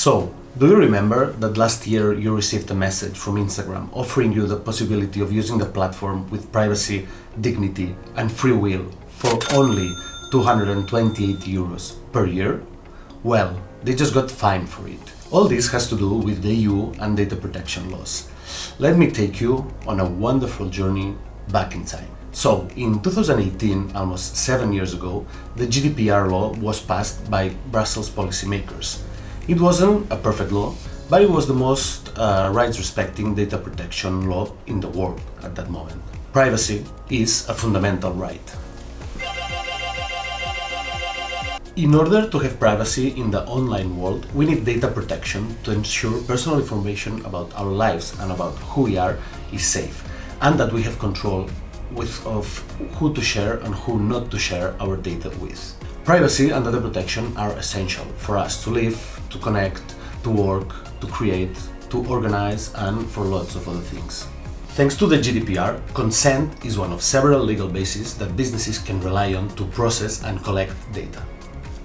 So, do you remember that last year you received a message from Instagram offering you the possibility of using the platform with privacy, dignity and free will for only 228 euros per year? Well, they just got fined for it. All this has to do with the EU and data protection laws. Let me take you on a wonderful journey back in time. So, in 2018, almost 7 years ago, the GDPR law was passed by Brussels policymakers. It wasn't a perfect law, but it was the most rights-respecting data protection law in the world at that moment. Privacy is a fundamental right. In order to have privacy in the online world, we need data protection to ensure personal information about our lives and about who we are is safe, and that we have control of who to share and who not to share our data with. Privacy and data protection are essential for us to live, to connect, to work, to create, to organize, and for lots of other things. Thanks to the GDPR, consent is one of several legal bases that businesses can rely on to process and collect data.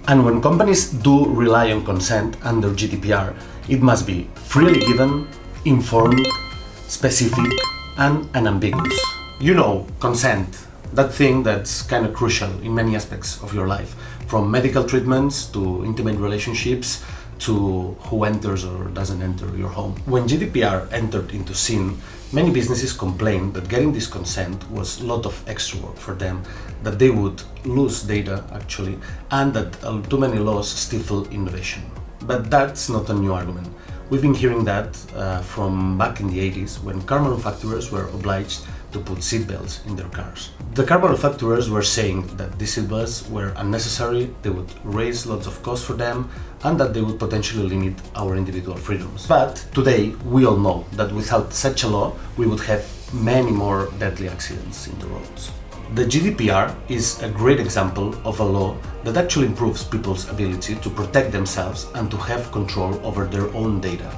And when companies do rely on consent under GDPR, it must be freely given, informed, specific, and unambiguous. You know, consent, that thing that's kind of crucial in many aspects of your life, from medical treatments to intimate relationships to who enters or doesn't enter your home. When GDPR entered into scene, many businesses complained that getting this consent was a lot of extra work for them, that they would lose data actually, and that too many laws stifle innovation. But that's not a new argument. We've been hearing that from back in the 80s, when car manufacturers were obliged to put seatbelts in their cars. The car manufacturers were saying that these seatbelts were unnecessary, they would raise lots of costs for them, and that they would potentially limit our individual freedoms. But today, we all know that without such a law, we would have many more deadly accidents in the roads. The GDPR is a great example of a law that actually improves people's ability to protect themselves and to have control over their own data.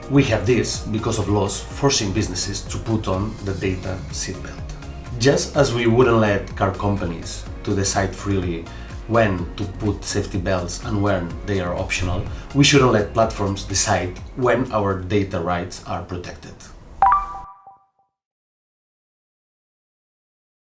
We have this because of laws forcing businesses to put on the data seatbelt. Just as we wouldn't let car companies to decide freely when to put safety belts and when they are optional, we shouldn't let platforms decide when our data rights are protected.